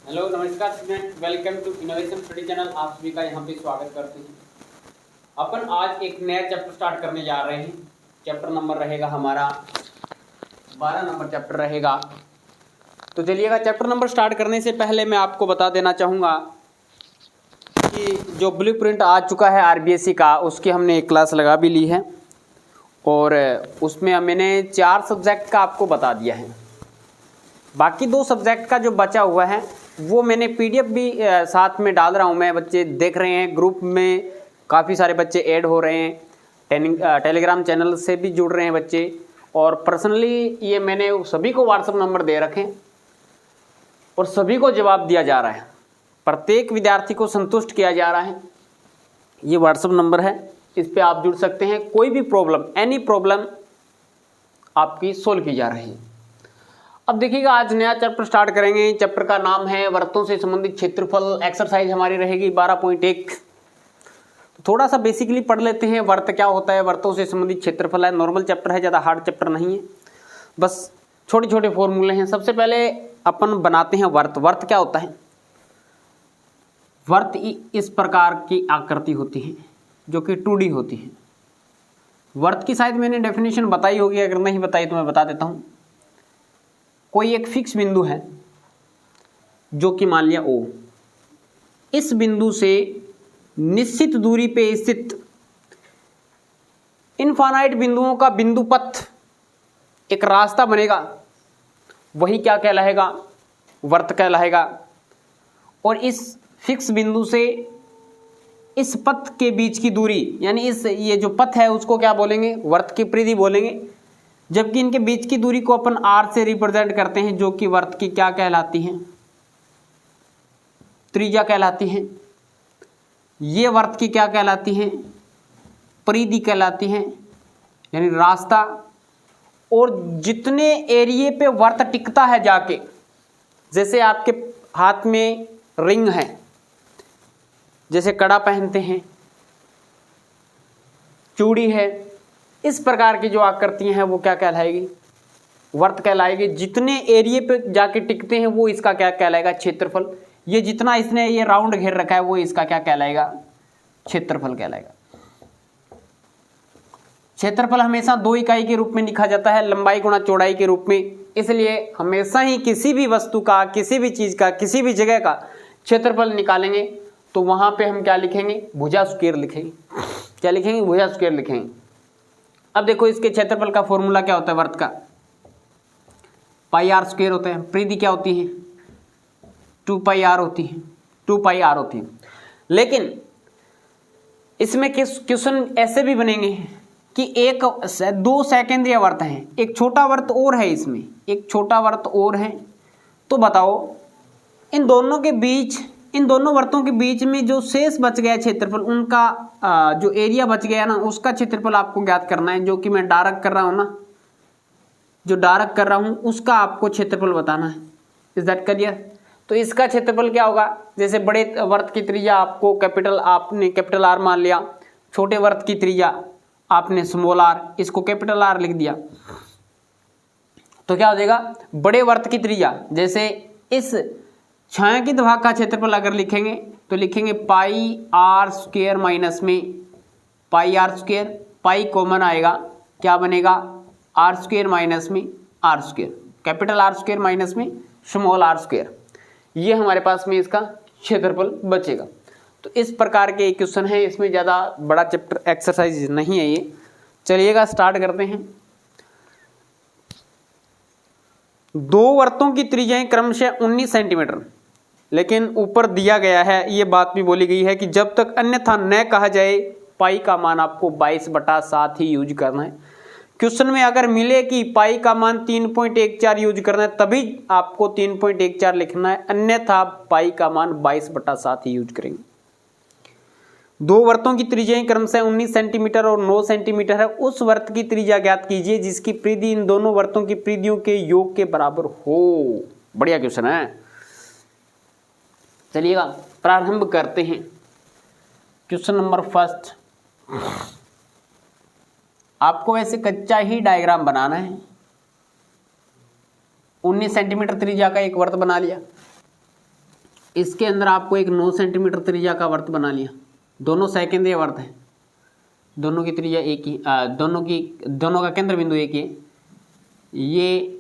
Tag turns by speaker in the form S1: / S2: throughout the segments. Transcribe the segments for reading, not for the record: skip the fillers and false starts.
S1: Hello नमस्कार student, welcome to innovation study channel. आप सभी का यहाँ पे स्वागत करते हैं। अपन आज एक नया चैप्टर स्टार्ट करने जा रहे हैं। चैप्टर नंबर रहेगा हमारा 12 नंबर चैप्टर रहेगा। तो चलिएगा, चैप्टर नंबर स्टार्ट करने से पहले मैं आपको बता देना चाहूँगा कि जो ब्लूप्रिंट आ चुका है आरबीएससी का, उसकी हमने एक क्लास लगा भी ली है और उसमें मैंने 4 सब्जेक्ट का आपको बता दिया है। बाकी 2 सब्जेक्ट का जो बचा हुआ है वो मैंने पीडीएफ भी साथ में डाल रहा हूँ। मैं बच्चे देख रहे हैं, ग्रुप में काफ़ी सारे बच्चे ऐड हो रहे हैं, टेलीग्राम चैनल से भी जुड़ रहे हैं बच्चे, और पर्सनली ये मैंने सभी को व्हाट्सएप नंबर दे रखे और सभी को जवाब दिया जा रहा है। प्रत्येक विद्यार्थी को संतुष्ट किया जा रहा है। ये व्हाट्सएप नंबर है, इस पर आप जुड़ सकते हैं। कोई भी प्रॉब्लम, एनी प्रॉब्लम आपकी सोल्व की जा रही है। अब देखिएगा, आज नया चैप्टर स्टार्ट करेंगे। चैप्टर का नाम है वर्तों से संबंधित क्षेत्रफल। एक्सरसाइज हमारी रहेगी 12.1। तो थोड़ा सा बेसिकली पढ़ लेते हैं, वर्त क्या होता है, वर्तों से संबंधित क्षेत्रफल है। नॉर्मल चैप्टर है, ज़्यादा हार्ड चैप्टर नहीं है, बस छोटे छोटे फॉर्मूले हैं। सबसे पहले अपन बनाते हैं वर्त। वर्त क्या होता है? वर्त इस प्रकार की आकृति होती है जो कि 2D होती है। वर्त की शायद मैंने डेफिनेशन बताई होगी, अगर नहीं बताई तो मैं बता देता हूँ। कोई एक फिक्स बिंदु है जो कि मान लिया O। इस बिंदु से निश्चित दूरी पे स्थित इनफाइनाइट बिंदुओं का बिंदु पथ एक रास्ता बनेगा, वही क्या कहलाएगा? वर्त कहलाएगा। और इस फिक्स बिंदु से इस पथ के बीच की दूरी, यानी ये जो पथ है उसको क्या बोलेंगे? वर्त की परिधि बोलेंगे। जबकि इनके बीच की दूरी को अपन r से रिप्रेजेंट करते हैं, जो कि वर्त की क्या कहलाती है? त्रिज्या कहलाती है। ये वर्त की क्या कहलाती है? परिधि कहलाती है, यानी रास्ता। और जितने एरिए पे वर्त टिकता है जाके, जैसे आपके हाथ में रिंग है, जैसे कड़ा पहनते हैं, चूड़ी है, इस प्रकार की जो आकृतियां हैं वो क्या कहलाएगी? वर्त कहलाएगी। जितने एरिए पे जाके टिकते हैं वो इसका क्या कहलाएगा? क्षेत्रफल। ये जितना इसने ये राउंड घेर रखा है वो इसका क्या कहलाएगा? क्षेत्रफल कहलाएगा। क्षेत्रफल हमेशा 2 इकाई के रूप में लिखा जाता है, लंबाई गुणा चौड़ाई के रूप में। इसलिए हमेशा ही किसी भी वस्तु का, किसी भी चीज का, किसी भी जगह का क्षेत्रफल निकालेंगे तो वहां पे हम क्या लिखेंगे? भुजा स्क्वायर लिखेंगे। क्या लिखेंगे? भुजा स्क्वायर लिखेंगे। अब देखो, इसके क्षेत्रफल का फॉर्मूला क्या होता है? वर्त का पाई आर स्क्वायर होता है। परिधि क्या होती है? 2 पाई आर होती है। 2 पाई आर होती है। लेकिन इसमें क्वेश्चन ऐसे भी बनेंगे कि 2 सेकेंद्रीय वर्त हैं, एक छोटा वर्त और है, इसमें एक छोटा वर्त और है। तो बताओ, इन दोनों वर्तों के बीच में जो शेष बच गया क्षेत्रफल, उनका जो एरिया बच गया ना, उसका क्षेत्रफल आपको ज्ञात करना है। जो कि मैं डार्क कर रहा हूं ना, जो डार्क कर रहा हूं उसका आपको क्षेत्रफल बताना है। Is that clear? तो इसका क्षेत्रफल क्या होगा? जैसे बड़े वर्त की त्रिज्या आपको आपने कैपिटल आर मान लिया, छोटे वर्त की त्रिज्या आपने स्मॉल आर, इसको कैपिटल आर लिख दिया। तो क्या हो जाएगा? बड़े वर्त की त्रिज्या, जैसे इस छायांकित भाग का क्षेत्रफल अगर लिखेंगे तो लिखेंगे पाई आर स्क्वायर माइनस में pi r square. Pi common आएगा, क्या बनेगा? आर स्क्वायर माइनस में r square, capital r square minus में स्मॉल आर स्क्वायर। ये हमारे पास में इसका क्षेत्रफल बचेगा। तो इस प्रकार के क्वेश्चन है, इसमें ज़्यादा बड़ा चैप्टर एक्सरसाइज नहीं है ये। चलिएगा स्टार्ट करते हैं। 2 वर्तों की त्रिज्याएं क्रमशः 19 सेंटीमीटर, लेकिन ऊपर दिया गया है, ये बात भी बोली गई है कि जब तक अन्यथा न कहा जाए पाई का मान आपको 22/7 ही यूज करना है। क्वेश्चन में अगर मिले कि पाई का मान 3.14 यूज करना है, तभी आपको 3.14 लिखना है, अन्यथा पाई का मान 22/7 ही यूज करेंगे। 2 वर्तों की त्रिज्याएं क्रमशः 19 सेंटीमीटर और 9 सेंटीमीटर है। उस वर्त की त्रिज्या ज्ञात कीजिए जिसकी परिधि इन दोनों वर्तों की परिधियों के योग के बराबर हो। बढ़िया क्वेश्चन है। चलिएगा प्रारंभ करते हैं। क्वेश्चन नंबर फर्स्ट, आपको ऐसे कच्चा ही डायग्राम बनाना है। 19 सेंटीमीटर त्रिज्या का एक वर्त बना लिया। इसके अंदर आपको एक 9 सेंटीमीटर त्रिज्या का वर्त बना लिया, दोनों सेकेंद्रीय वर्त हैं, दोनों की त्रिज्या एक ही, दोनों का केंद्र बिंदु एक ही है। ये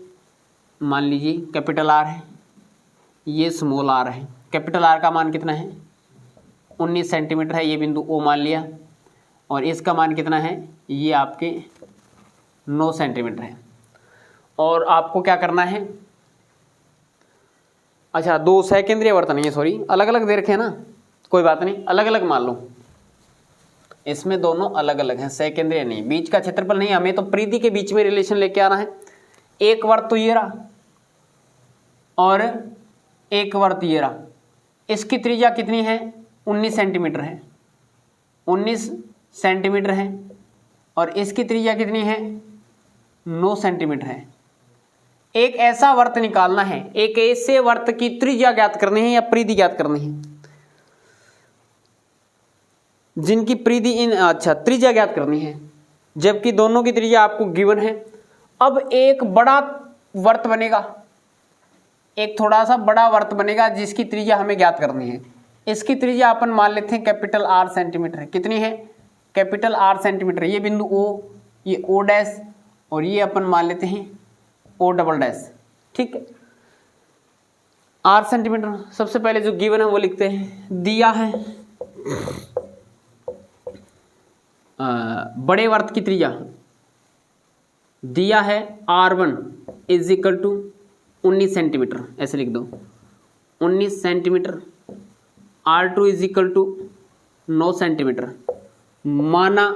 S1: मान लीजिए कैपिटल आर है, ये स्मॉल आर है। कैपिटल आर का मान कितना है 19 सेंटीमीटर है, ये बिंदु ओ मान लिया, और इसका मान कितना है ये आपके 9 सेंटीमीटर है। और आपको क्या करना है, अच्छा 2 सेकेंद्रीय वर्त नहीं है, सॉरी अलग अलग दे रखे हैं ना, कोई बात नहीं, अलग अलग मान लो, इसमें दोनों अलग अलग हैं, सेकेंद्रीय नहीं, बीच का क्षेत्रफल नहीं, हमें तो परिधि के बीच में रिलेशन लेके आना है। एक वर्त तो ये रहा और एक वर्त ये रहा, इसकी त्रिज्या कितनी है 19 सेंटीमीटर है, 19 सेंटीमीटर है, और इसकी त्रिज्या कितनी है 9 सेंटीमीटर है। एक ऐसा वर्त निकालना है, एक ऐसे वर्त की त्रिज्या ज्ञात करनी है या परिधि ज्ञात करनी है जिनकी परिधि त्रिज्या ज्ञात करनी है, जबकि दोनों की त्रिज्या आपको गिवन है। अब एक बड़ा वर्त बनेगा, एक थोड़ा सा बड़ा वर्त बनेगा जिसकी त्रिज्या हमें ज्ञात करनी है। इसकी त्रिज्या अपन मान लेते हैं कैपिटल आर सेंटीमीटर है। कितनी है कैपिटल आर सेंटीमीटर। ये बिंदु ओ, ये ओ डैश, और ये अपन मान लेते हैं ओ डबल डैश, ठीक है। आर सेंटीमीटर सबसे पहले जो गिवन है वो लिखते हैं, दिया है बड़े वर्त की त्रिज्या दिया है R1 is equal to 19 centimetre, ऐसे लिख दो 19 centimetre. R2 is equal to 9 centimetre. माना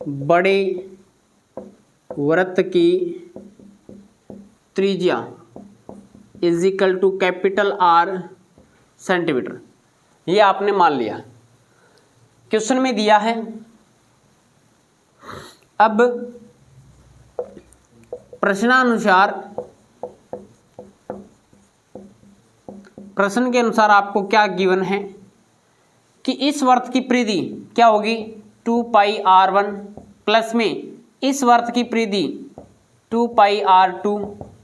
S1: बड़े वृत्त की त्रिज्या is equal to capital R centimetre, ये आपने मान लिया, क्वेश्चन में दिया है। अब प्रश्नानुसार, प्रश्न के अनुसार आपको क्या गिवन है कि इस वर्त की परिधि क्या होगी 2 पाई R1 प्लस में इस वर्त की परिधि 2 पाई R2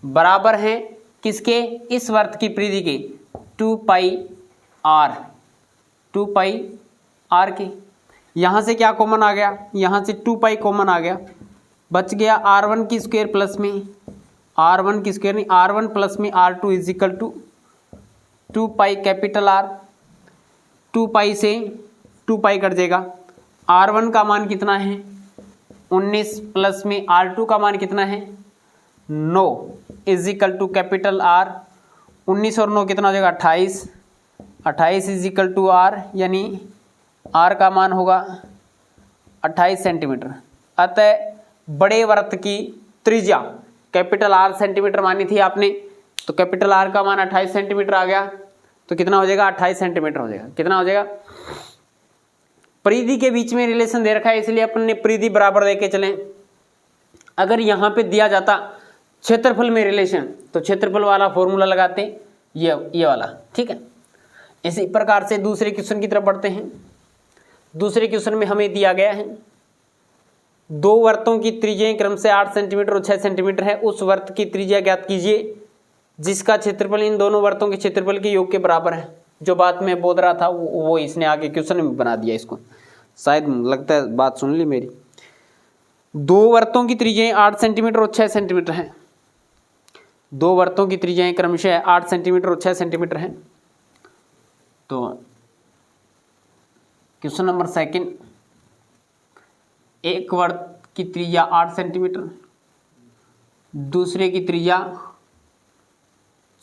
S1: बराबर है किसके, इस वर्त की परिधि के 2 पाई R के। यहाँ से क्या कॉमन आ गया, यहाँ से 2 पाई कॉमन आ गया, बच गया R1 की स्क्वायर प्लस में R1 की स्क्वायर नहीं, R1 प्लस में R2 is equal to 2 pi capital R। 2 pi से 2 पाई कट जाएगा। R1 का मान कितना है 19 प्लस में R2 का मान कितना है 9 is equal to capital R। 19 और 9 कितना हो जाएगा 28, 28 इज इक्वल टू R, यानी R का मान होगा 28 सेंटीमीटर। अतः बड़े वर्त की त्रिज्या कैपिटल R सेंटीमीटर मानी थी आपने, तो कैपिटल R का मान 28 सेंटीमीटर आ गया, तो कितना हो जाएगा 28 सेंटीमीटर हो जाएगा। कितना हो जाएगा, परिधि के बीच में रिलेशन दे रखा है इसलिए अपन ने परिधि बराबर लेके चले। अगर यहाँ पे दिया जाता क्षेत्रफल में रिलेशन तो क्षेत्रफल वाला फॉर्मूला लगाते, ये वाला, ठीक है। इसी प्रकार से दूसरे क्वेश्चन की तरफ बढ़ते हैं। दूसरे क्वेश्चन में हमें दिया गया है 2 वर्तों की त्रिज्याएं क्रम से 8 सेंटीमीटर और 6 सेंटीमीटर है। उस वर्त की त्रिज्या ज्ञात कीजिए जिसका क्षेत्रफल इन दोनों वर्तों के क्षेत्रफल के योग के बराबर है। जो बात मैं बोल रहा था वो इसने आगे क्वेश्चन में बना दिया इसको, शायद लगता है बात सुन ली मेरी। 2 वर्तों की त्रिज्याएं 8 सेंटीमीटर और 6 सेंटीमीटर है। 2 वर्तों की त्रिज्याएं क्रमशः 8 सेंटीमीटर और 6 सेंटीमीटर है। तो क्वेश्चन नंबर 2, एक वर्त की त्रिज्या 8 सेंटीमीटर, दूसरे की त्रिज्या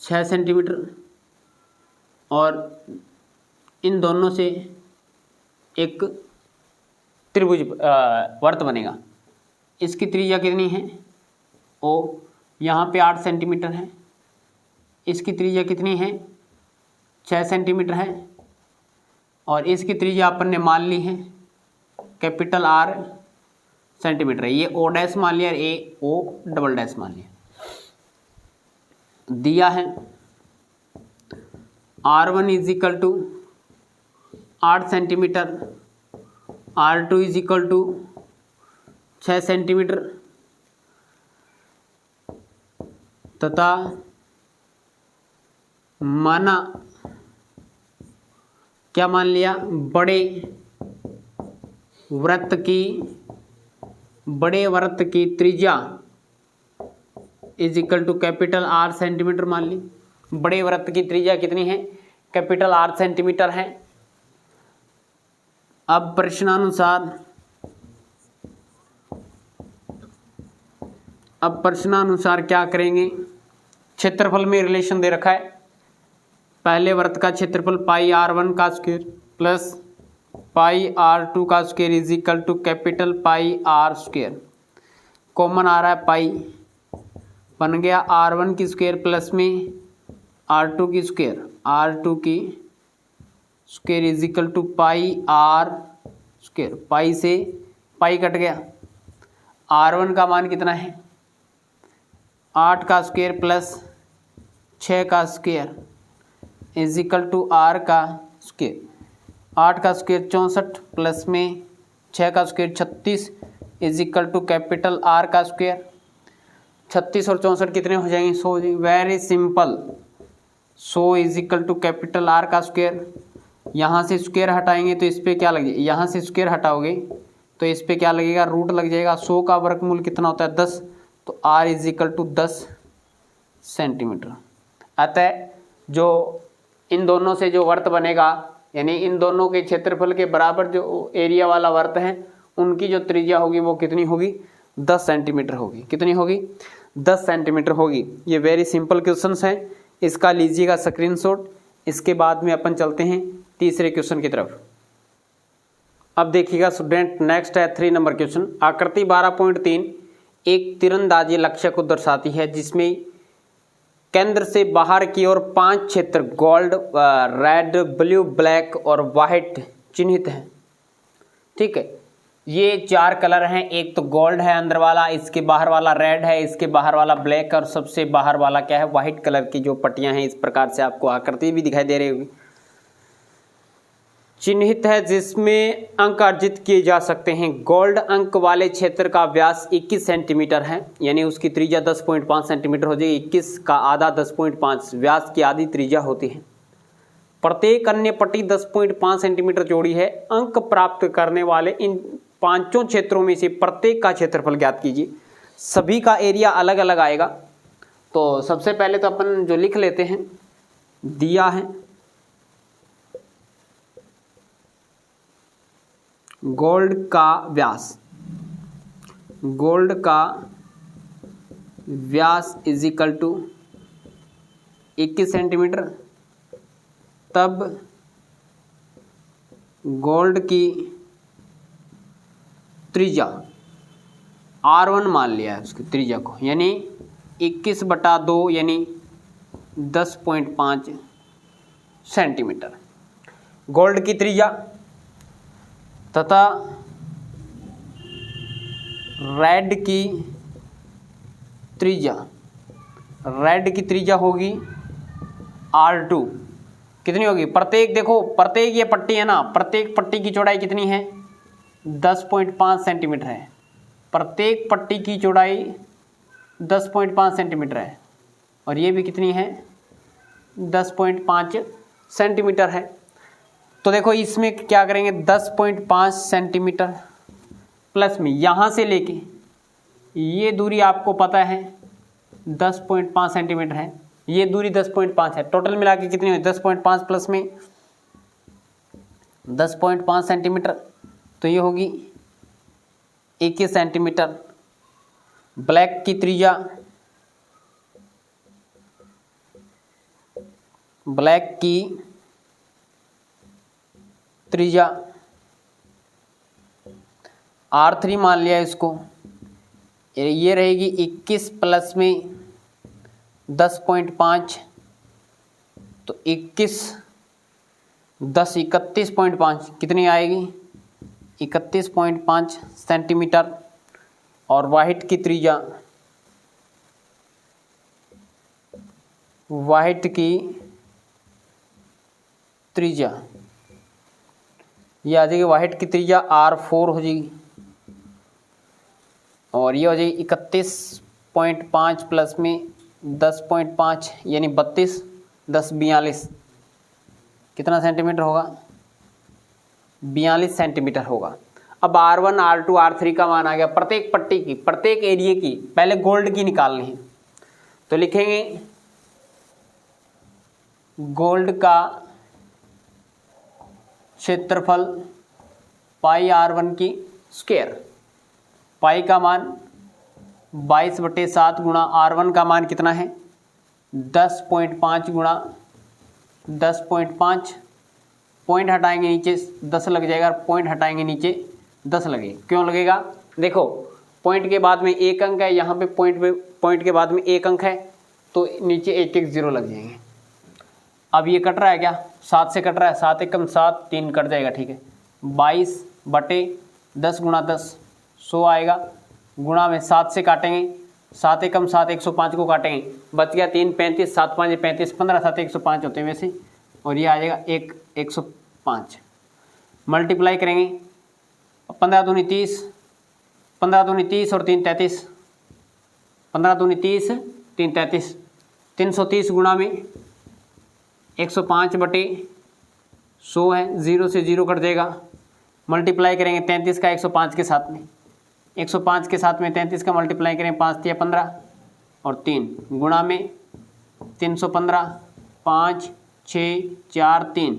S1: 6 सेंटीमीटर, और इन दोनों से एक त्रिभुज वर्त बनेगा। इसकी त्रिज्या कितनी है O, यहाँ पे 8 सेंटीमीटर है, इसकी त्रिज्या कितनी है 6 सेंटीमीटर है, और इसकी त्रिज्या अपन ने मान ली है कैपिटल R सेंटीमीटर है। ये O डैश मान लिया, ये O डबल डैश मान लिया। दिया है R1 is equal to 8 centimetre, R2 is equal to 6 centimetre तथा माना, क्या मान लिया, बड़े वृत्त की त्रिज्या is equal to capital R centimetre मान ली। बड़े वृत्त की त्रिज्या कितनी है, कैपिटल R सेंटीमीटर है। अब प्रश्नानुसार क्या करेंगे, क्षेत्रफल में रिलेशन दे रखा है। पहले वृत्त का क्षेत्रफल पाई R1 का स्क्वायर प्लस पाई R2 का square is equal to capital pi R square. Common आ रहा है पाई, बन गया R1 की स्क्वायर प्लस में R2 की स्क्वायर, R2 की square is equal to pi R square. Pi से पाई कट गया। R1 का मान कितना है, 8 का स्क्वायर प्लस 6 का square is equal to R का स्क्वायर। 8 का स्क्वायर 64 प्लस में 6 का square 36 is equal to capital R का स्क्वायर। 36 और 64 कितने हो जाएंगे, 100 हो जाएंगे। Very simple, 100 is equal to capital R का स्क्वायर। यहाँ से स्क्वायर हटाएंगे तो इस पर क्या लगेगा, यहाँ से स्क्वायर हटाओगे तो इस पर क्या लगेगा, रूट लग जाएगा। 100 का वर्गमूल कितना होता है, 10, तो R is equal to 10 centimetre. अतः जो इन दोनों से जो वर्त बनेगा, यानी इन दोनों के क्षेत्रफल के बराबर जो एरिया वाला वर्त है, उनकी जो त्रिज्या होगी वो कितनी होगी, 10 सेंटीमीटर होगी। कितनी होगी, 10 सेंटीमीटर होगी। ये वेरी सिंपल क्वेश्चंस हैं, इसका लीजिएगा स्क्रीनशॉट। इसके बाद में अपन चलते हैं तीसरे क्वेश्चन की तरफ। अब देखिएगा स्टूडेंट, नेक्स्ट है 3 नंबर क्वेश्चन। आकृति 12.3 एक तीरंदाजी लक्ष्य को दर्शाती है जिसमें केंद्र से बाहर की ओर 5 क्षेत्र गोल्ड, रेड, ब्लू, ब्लैक और वाइट चिन्हित हैं। ठीक है, ये 4 कलर हैं। एक तो गोल्ड है अंदर वाला, इसके बाहर वाला रेड है, इसके बाहर वाला ब्लैक और सबसे बाहर वाला क्या है, वाइट कलर की जो पट्टियां हैं। इस प्रकार से आपको आकृति भी दिखाई दे रही होगी। चिन्हित है जिसमें अंक अर्जित किए जा सकते हैं। गोल्ड अंक वाले क्षेत्र का व्यास 21 सेंटीमीटर है, यानी उसकी त्रिज्या 10.5 सेंटीमीटर हो जाएगी। 21 का आधा 10.5 व्यास की आधी त्रिज्या होती है। प्रत्येक अन्य पट्टी 10.5 सेंटीमीटर चौड़ी है। अंक प्राप्त करने वाले इन 5 क्षेत्रों में से प्रत्येक का क्षेत्रफल ज्ञात कीजिए। सभी का एरिया अलग अलग आएगा। तो सबसे पहले तो अपन जो लिख लेते हैं, दिया है गोल्ड का व्यास इज इक्वल टू 21 सेंटीमीटर। तब गोल्ड की त्रिज्या R1 मान लिया है उसकी त्रिज्या को, यानी 21/2 यानी 10.5 सेंटीमीटर गोल्ड की त्रिज्या, तथा रेड की त्रिज्या होगी R2। कितनी होगी, प्रत्येक देखो, प्रत्येक ये पट्टी है ना, प्रत्येक पट्टी की चौड़ाई कितनी है, 10.5 सेंटीमीटर है। प्रत्येक पट्टी की चौड़ाई 10.5 सेंटीमीटर है और ये भी कितनी है, 10.5 सेंटीमीटर है। तो देखो इसमें क्या करेंगे, 10.5 सेंटीमीटर प्लस में यहाँ से लेके ये दूरी आपको पता है 10.5 सेंटीमीटर है, ये दूरी 10.5 है। टोटल मिला के कितनी हुई, 10.5 प्लस में 10.5 सेंटीमीटर, तो ये होगी 21 सेंटीमीटर। ब्लैक की त्रिज्या R3 मान लिया इसको, ये रहेगी 21 प्लस में 10.5, तो 21 10 31.5 कितनी आएगी, 31.5 सेंटीमीटर। और वाइट की त्रिज्या ये आ जाएगी, वाइट की त्रिज्या R4 हो जाएगी और ये हो जाएगी 31.5 प्लस में 10.5 यानी 32 10 42 कितना सेंटीमीटर होगा? 42 सेंटीमीटर होगा। अब R1 R2 R3 का मान आ गया। प्रत्येक पट्टी की, प्रत्येक एरिया की पहले गोल्ड की निकालनी है, तो लिखेंगे गोल्ड का क्षेत्रफल पाई R1 की स्क्वायर। पाई का मान 22/7 गुणा R1 का मान कितना है? 10.5 गुणा 10.5, पॉइंट हटाएंगे नीचे 10 लग जाएगा, पॉइंट हटाएंगे नीचे 10 लगेगा। क्यों लगेगा? देखो पॉइंट के बाद में एक अंक है, यहाँ पे पॉइंट के बाद में एक अंक है, तो नीचे 1 0 लग जाएंगे। अब ये कट रहा है क्या? 7 से कट रहा है, 7 एकम 7, 3 कट जाएगा, ठीक है। 22/10 गुणा 10 100 आएगा, गुणा में 7 से काटेंगे, 7 एकम 7 105 को काटेंगे, बच गया 3 35, 7 5 35, 15 7 105 होते हैं वैसे, और ये आ जाएगा 105। मल्टीप्लाई करेंगे, 15 दूनी 30, 15 दूनी 30 और 3 33, 15 दूनी 30 3 33, 330 गुणा में 105/100 है, 0 से 0 कट जाएगा। मल्टीप्लाई करेंगे 33 का 105 के साथ में, 105 के साथ में 33 का मल्टीप्लाई करें, 5 3 15 और 3 गुणा में 315, 5 6 4 3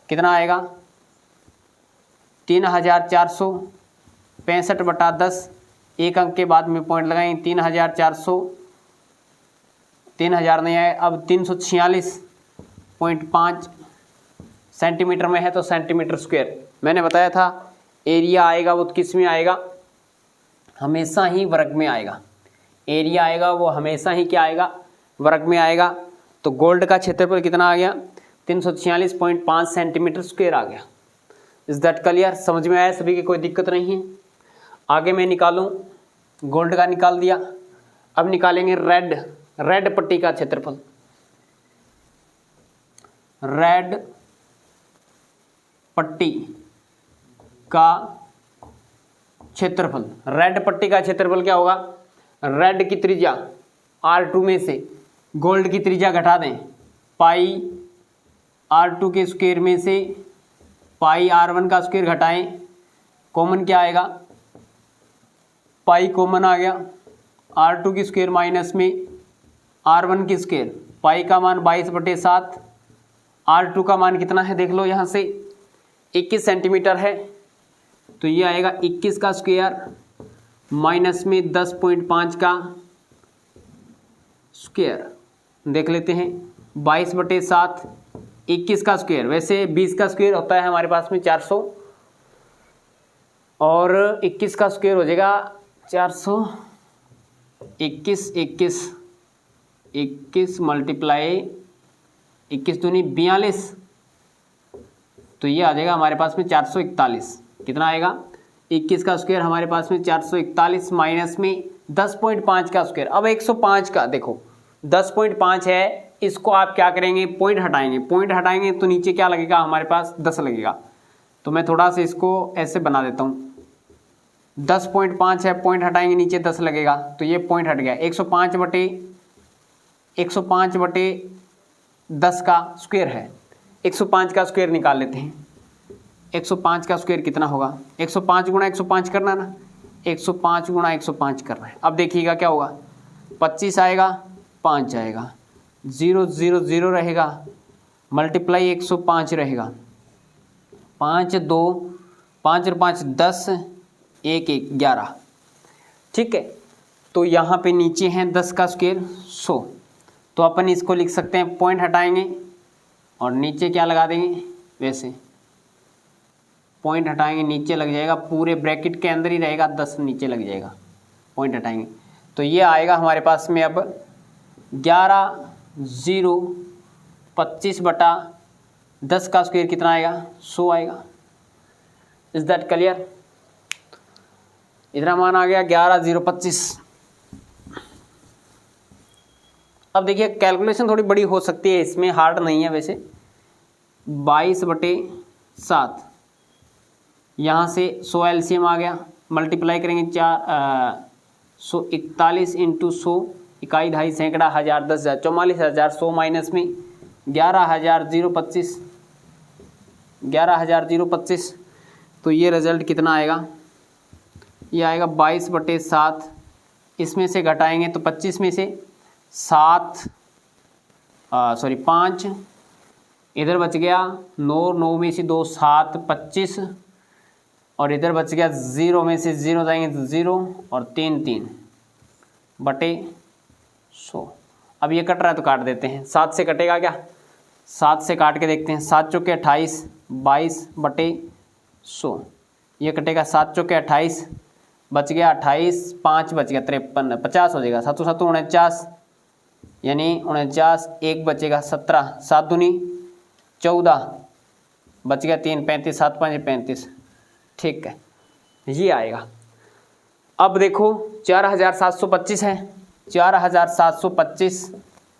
S1: कितना आएगा? 3465/10, एक अंक के बाद में पॉइंट लगाएंगे, 3400, 3000 नहीं आए, अब 346.5 सेंटीमीटर में है, तो सेंटीमीटर स्क्वायर। मैंने बताया था एरिया आएगा वो किस में आएगा? हमेशा ही वर्ग में आएगा। एरिया आएगा वो हमेशा ही क्या आएगा? वर्ग में आएगा। तो गोल्ड का क्षेत्रफल कितना आ गया? 346.5 सेंटीमीटर स्क्वायर आ गया। Is that clear? समझ में आया सभी की? कोई दिक्कत नहीं है। आगे मैं निकालूं, गोल्ड का निकाल दिया, अब निकालेंगे रेड पट्टी का क्षेत्रफल। रेड पट्टी का क्षेत्रफल, रेड पट्टी का क्षेत्रफल क्या होगा? रेड की त्रिज्या R2 में से गोल्ड की त्रिज्या घटा दें, पाई R2 के स्क्वायर में से पाई R1 का स्क्वायर घटाएं, कॉमन क्या आएगा? पाई कॉमन आ गया, R2 की स्क्वायर माइनस में R1 की स्क्वायर, पाई का मान 22/7, R2 का मान कितना है देख लो यहाँ से, 21 सेंटीमीटर है, तो ये आएगा 21 का स्क्वायर माइनस में 10.5 का स्क्वायर। देख लेते हैं, 22/7, 21 का स्क्वायर, वैसे 20 का स्क्वायर होता है हमारे पास में 400, और 21 का स्क्वायर हो जाएगा 400, 21 मल्टीप्लाई 21 दूनी 42, तो ये आ जाएगा हमारे पास में 441। कितना आएगा? 21 का स्क्वायर हमारे पास में 441 माइनस में 10.5 का स्क्वायर। अब 105 का देखो 10.5 है, इसको आप क्या करेंगे? पॉइंट हटाएंगे, पॉइंट हटाएंगे तो नीचे क्या लगेगा? हमारे पास 10 लगेगा। तो मैं थोड़ा सा इसको ऐसे बना देता हूँ, 10.5 है, पॉइंट हटाएंगे नीचे 10 लगेगा, तो ये पॉइंट हट गया। 105/10 का स्क्वायर है, 105 का स्क्वायर निकाल लेते हैं। 105 का स्क्वायर कितना होगा? 105 गुणा 105 करना ना, 105 गुणा 105 करना है। अब देखिएगा क्या होगा, 25 आएगा, 5 आएगा, 0 0 0 रहेगा, मल्टीप्लाई 105 रहेगा, 5 2 5 और 5 10, 1 1 11। ठीक है, तो यहाँ पे नीचे हैं 10 का स्क्वायर 100, तो अपन इसको लिख सकते हैं, पॉइंट हटाएंगे और नीचे क्या लगा देंगे? वैसे पॉइंट हटाएंगे, नीचे लग जाएगा, पूरे ब्रैकेट के अंदर ही रहेगा, 10 नीचे लग जाएगा, पॉइंट हटाएंगे तो ये आएगा हमारे पास में अब 11 0 25/10 का स्क्वायर कितना आएगा? 100 आएगा। Is that clear? इतना मान आ गया 11 0 25। अब देखिए कैलकुलेशन थोड़ी बड़ी हो सकती है, इसमें हार्ड नहीं है वैसे। 22/7, यहाँ से 100 एलसीएम आ गया, मल्टीप्लाई करेंगे 141 × 100, इकाई ढाई सैकड़ा हज़ार 10,000 44,000, 100 माइनस में 11,025 11,025। तो ये रिजल्ट कितना आएगा, ये आएगा 22/7। इसमें से घटाएंगे तो 25 में से 5 इधर बच गया 9, 9 में से 2 7, 25 और इधर बच गया 0 में से 0 जाएंगे तो 0 और 3 बटे 100। अब ये कट रहा है तो काट देते हैं, 7 से कटेगा क्या, 7 से काट के देखते हैं। 7 चौके 28, 22/100 ये कटेगा। 7 चौके 28 बच गया 28, 5 बच गया 53, 50 हो जाएगा। 7 7 49 यानी 49, 1 बचेगा 17, 7 दूनी 14 बच गया 3, 35, 7 5 35। ठीक है, ये आएगा। अब देखो 4,725 है, 4,725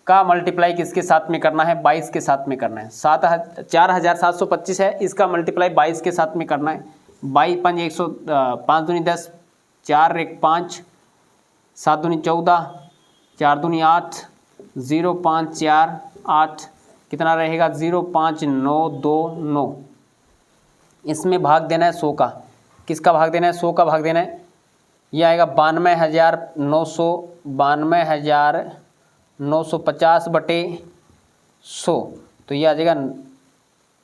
S1: का मल्टीप्लाई किसके साथ में करना है, 22 के साथ में करना है। 4,725 है, इसका मल्टीप्लाई 22 के साथ में करना है। 22 5 100, 5 दूनी 10, 4 1 5, 7 दूनी 14, 4 दूनी 8, 0 5 4 8 कितना रहेगा 0 5 9 2 9। इसमें भाग देना है 100 का। किसका भाग देना है, 100 का भाग देना है। ये आएगा 92,900, 92,950 बटे 100। तो ये आ जाएगा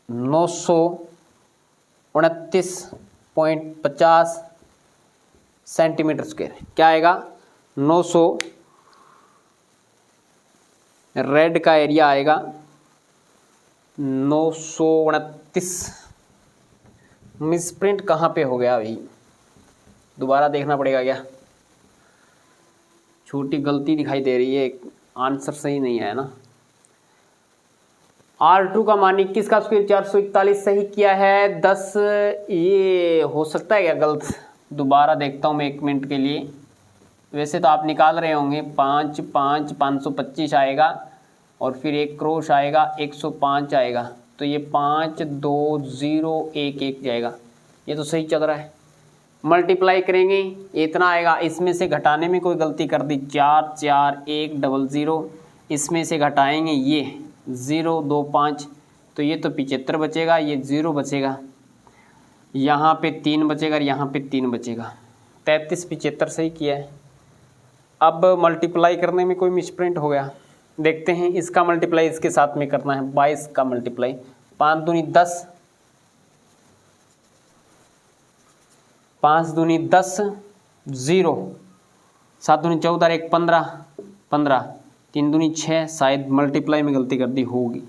S1: 929.50 सेंटीमीटर स्क्वायर। क्या आएगा 900, रेड का एरिया आएगा 929। मिसप्रिंट कहाँ पे हो गया भाई, दोबारा देखना पड़ेगा क्या, छोटी गलती दिखाई दे रही है, आंसर सही नहीं है ना। R2 का मान 21 का स्क्वायर 441 सही किया है 10। ये हो सकता है क्या गलत, दोबारा देखता हूँ मैं 1 मिनट के लिए। वैसे तो आप निकाल रहे होंगे 5 5 525 आएगा और फिर 1 क्रोश आएगा 105 आएगा, तो ये 5 2 0 1 1 जाएगा। ये तो सही चल रहा है। मल्टीप्लाई करेंगे इतना आएगा, इसमें से घटाने में कोई गलती कर दी 4 4 1 0 0, इसमें से घटाएंगे ये 0 2 5, तो ये तो 75 बचेगा, ये 0 बचेगा, यहाँ पे 3 बचेगा, यहाँ पे 3 बचेगा। 33 75 सही किया है। अब मल्टीप्लाई करने में कोई मिसप्रिंट हो गया, देखते हैं। इसका मल्टीप्लाई इसके साथ में करना है, 22 का मल्टीप्लाई। 5 दूनी 10, 5 दूनी 10 0, 7 दूनी 14 1 15 15, 3 दूनी 6, शायद मल्टीप्लाई में गलती कर दी होगी,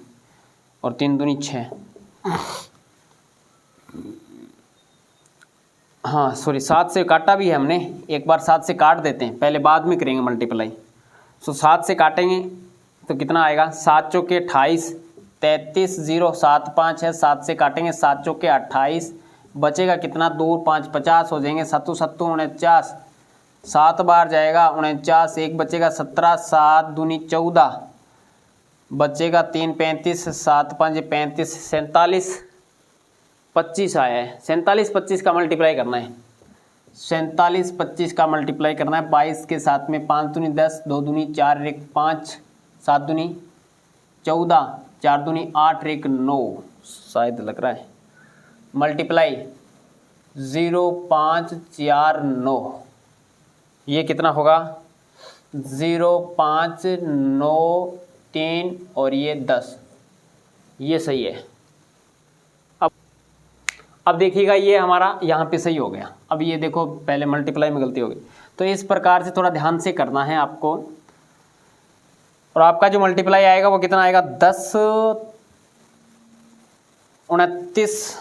S1: और 3 दूनी 6, हाँ सॉरी 7 से काटा भी है हमने, एक बार 7 से काट देते हैं, पहले बाद में करेंगे मल्टीप्लाई। सो 7 से काटेंगे तो कितना आएगा, 7 चौके 28, 33 0 7 5 है, 7 से काटेंगे 7 चौके 28, बचेगा कितना 2 5 50 हो जाएंगे, 7 7 49, 7 बार जाएगा 49, 1 बचेगा 17, 7 दूनी 14 बचेगा 3 35, 7 5 35, 47 25 आया है। 47 25 का मल्टीप्लाई करना है, 47 25 का मल्टीप्लाई करना है 22 के साथ में। 5 दूनी 10, 2 दूनी 4 1 5, 7 दूनी 14, 4 दूनी 8 1 9, शायद लग रहा है। मल्टीप्लाई 0 5 4 9, ये कितना होगा 0 5 9 3 और ये 10, ये सही है। अब देखिएगा ये हमारा यहाँ पे सही हो गया। अब ये देखो पहले मल्टीप्लाई में गलती हो गई, तो इस प्रकार से थोड़ा ध्यान से करना है आपको। और आपका जो मल्टीप्लाई आएगा वो कितना आएगा 10 29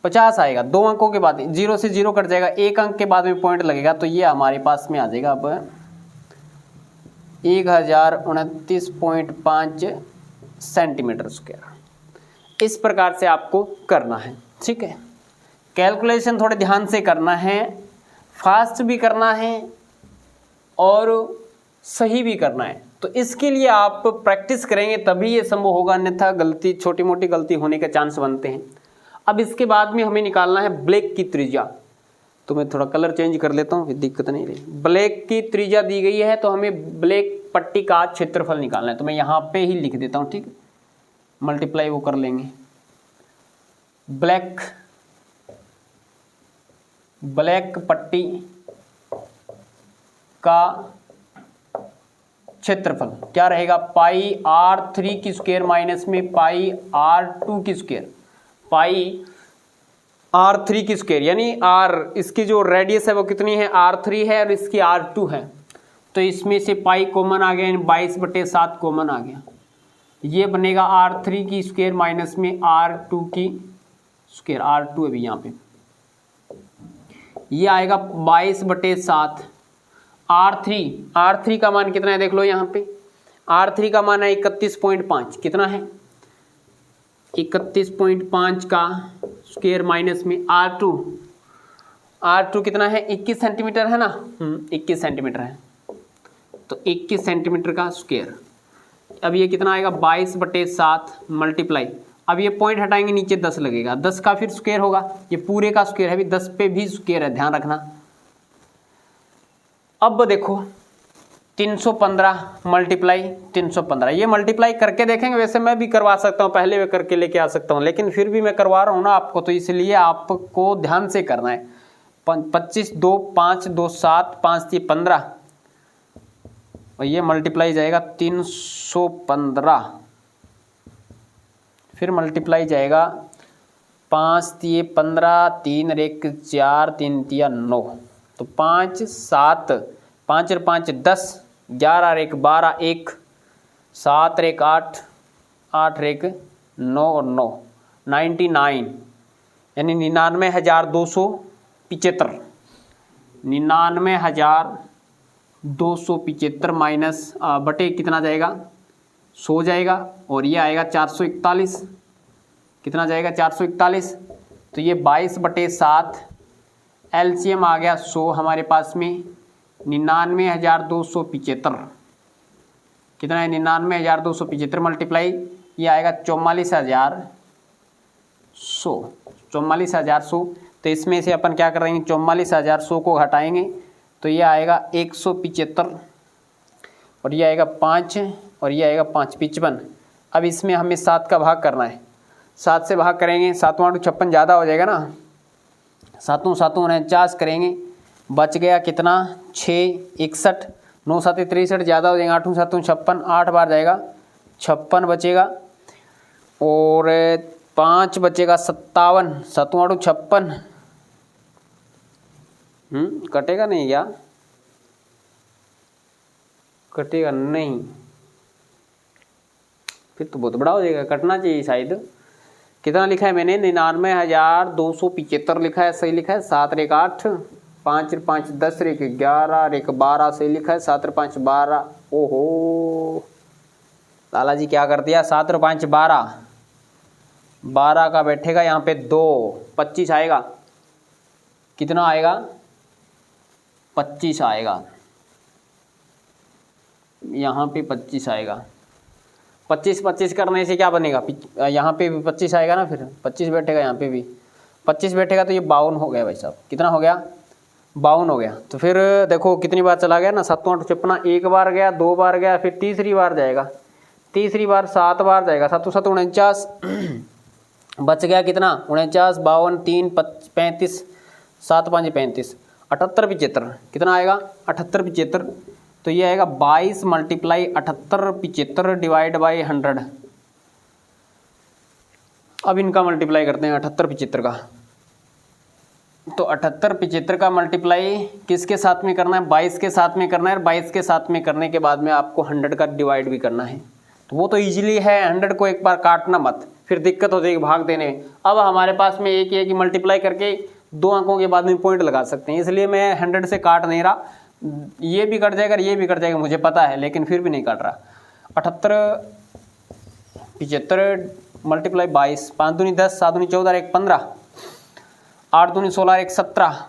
S1: 50 आएगा। 2 अंकों के बाद 0 से 0 कट जाएगा, 1 अंक के बाद में पॉइंट लगेगा, तो ये हमारे पास में आ जाएगा अब 1029.5 सेंटीमीटर स्क्वायर। इस प्रकार से आपको करना है, ठीक है। कैलकुलेशन थोड़े ध्यान से करना है, फास्ट भी करना है और सही भी करना है। तो इसके लिए आप प्रैक्टिस करेंगे तभी ये संभव होगा, अन्यथा गलती छोटी मोटी गलती होने के चांस बनते हैं। अब इसके बाद में हमें निकालना है ब्लैक की त्रिज्या। तो मैं थोड़ा कलर चेंज कर लेता हूँ, दिक्कत नहीं रही। ब्लैक की त्रिज्या दी गई है तो हमें ब्लैक पट्टी का क्षेत्रफल निकालना है, तो मैं यहाँ पे ही लिख देता हूँ, ठीक है। मल्टीप्लाई वो कर लेंगे। ब्लैक पट्टी का क्षेत्रफल क्या रहेगा, पाई r3 की स्क्वायर माइनस में पाई r2 की स्क्वायर, पाई r3 की स्क्वायर यानी r, इसकी जो रेडियस है वो कितनी है, r3 है और इसकी r2 है, तो इसमें से पाई कॉमन आ गया, यानी 22/7 कॉमन आ गया। ये बनेगा r3 की स्क्वायर माइनस में r2 की स्क्वायर, r2 है भी यहाँ पे, ये आएगा 22/7। R3 का मान कितना है देख लो यहाँ पे, R3 का मान है 31.5, कितना है 31.5 का स्क्वायर माइनस में R2 कितना है 21 सेंटीमीटर है ना, 21 सेंटीमीटर है, तो 21 सेंटीमीटर का स्क्वायर। अब ये कितना आएगा 22/7 मल्टीप्लाई, अब ये पॉइंट हटाएंगे नीचे 10 लगेगा, 10 का फिर स्क्वायर होगा, ये पूरे का स्क्वायर है भी, 10 पे भी स्क्वायर है, ध्यान रखना। अब देखो 315 मल्टीप्लाई 315, ये मल्टीप्लाई करके देखेंगे, वैसे मैं भी करवा सकता हूँ, पहले वे करके लेके आ सकता हूँ, लेकिन फिर भी मैं करवा रहा हूँ ना आपको, तो इसलिए आपको ध्यान से करना है। 25 2 5 2 7 5 3 15 और ये मल्टीप्लाई जाएगा 315, फिर मल्टीप्लाई जाएगा 5 3 15 3 1 4 3 3 9, तो 5 7 5 और 5 10 11 और 1 12 1 7 और 1 8 8 और 1 9 और 9 99, यानी 99,275, 99,275 माइनस बटे कितना जाएगा 100 जाएगा, और ये आएगा 441, कितना जाएगा 441, तो ये 22/7 एलसीएम आ गया 100 हमारे पास में 99,275, कितना है 99,275 मल्टीप्लाई ये आएगा 44,100, तो इसमें से अपन क्या करेंगे 44,100 को घटाएंगे तो ये आएगा 175 और ये आएगा 5 और ये आएगा 5 55। अब इसमें हमें 7 का भाग करना है, 7 से भाग करेंगे, 7 8 56 ज़्यादा हो जाएगा ना, 7 7 49 करेंगे, बच गया कितना 6 61, 9 7 63 ज़्यादा हो जाएगा, 8 7 56, 8 बार जाएगा 56 बचेगा, और 5 बचेगा 57, 7 8 56, कटेगा नहीं क्या, कटेगा नहीं, फिर तो बहुत बड़ा हो जाएगा, कटना चाहिए शायद। कितना लिखा है मैंने 99,275 लिखा है, सही लिखा है, 7 और 1 8 5 और 5 10 और 1 11 और 1 12 सही लिखा है, 7 और 5 12, ओहो लाला जी क्या कर दिया, 7 और 5 12, 12 का बैठेगा यहाँ पे 2 25 आएगा, कितना आएगा 25 आएगा, यहाँ पे 25 आएगा, 25 25 करने से क्या बनेगा, यहाँ पे भी 25 आएगा ना, फिर 25 बैठेगा, यहाँ पे भी 25 बैठेगा, तो ये 52 हो गया भाई साहब, कितना हो गया 52 हो गया। तो फिर देखो कितनी बार चला गया ना, 7 8 56, 1 बार गया, 2 बार गया, फिर तीसरी बार जाएगा, तीसरी बार 7 बार जाएगा, 7 7 49 बच गया कितना 49 52 3 35 7 5 35 78 75, कितना आएगा 78 75, तो ये आएगा 22 मल्टीप्लाई 78 75 डिवाइड बाई 100। अब इनका मल्टीप्लाई करते हैं 78 75 का, तो 78 75 का मल्टीप्लाई किसके साथ में करना है 22 के साथ में करना है, और 22 के साथ में करने के बाद में आपको 100 का डिवाइड भी करना है, तो वो तो इजीली है, 100 को एक बार काटना मत, फिर दिक्कत हो जाएगी भाग देने में। अब हमारे पास में एक ही मल्टीप्लाई करके 2 अंकों के बाद में पॉइंट लगा सकते हैं, इसलिए मैं 100 से काट नहीं रहा, ये भी कट जाएगा ये भी कट जाएगा मुझे पता है, लेकिन फिर भी नहीं काट रहा। 78 75 मल्टीप्लाई 22, 5 दूनी 10, 7 दूनी 14 1 15, 8 दूनी 16 1 17,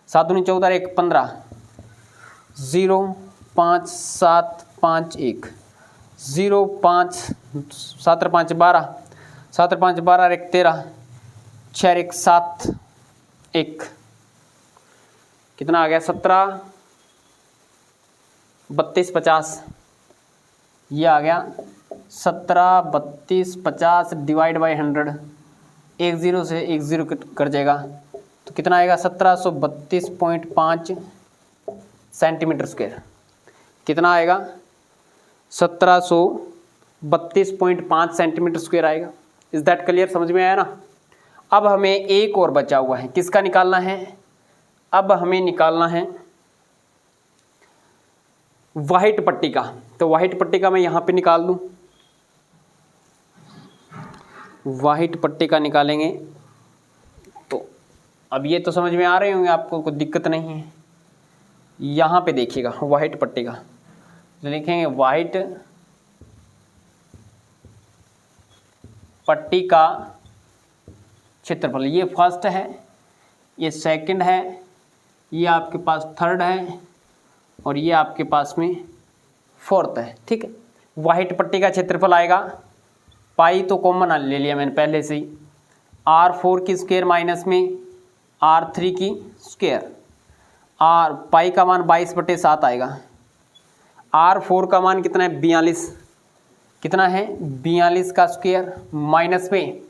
S1: 7 दूनी 14 1 15, 0 5 7 5 1 0 5 7 5 12, 7 5 12 1 13, 6 1 7 1, कितना आ गया 17 32 50, ये आ गया 17 32 50 डिवाइड बाई 100, एक ज़ीरो से एक ज़ीरो कट जाएगा तो कितना आएगा 1732.5 सेंटीमीटर स्क्वायर। कितना आएगा 1732.5 सेंटीमीटर स्क्वायर आएगा। Is that clear? समझ में आया ना? अब हमें एक और बचा हुआ है, किसका निकालना है? अब हमें निकालना है वाइट पट्टी का। तो वाइट पट्टी का मैं यहाँ पे निकाल दूँ, वाइट पट्टी का निकालेंगे तो अब ये तो समझ में आ रहे होंगे आपको, कोई दिक्कत नहीं है। यहाँ पे देखिएगा वाइट पट्टी का, तो लिखेंगे वाइट पट्टी का क्षेत्रफल। ये फर्स्ट है, ये सेकंड है, ये आपके पास थर्ड है और ये आपके पास में फोर्थ है। ठीक है, वाइट पट्टी का क्षेत्रफल आएगा, पाई तो कॉमन ले लिया मैंने पहले से ही, R4 की स्क्वायर माइनस में R3 की स्क्वायर। आर पाई का मान 22/7 आएगा। R4 का मान कितना है 42, कितना है 42 का स्क्वायर माइनस में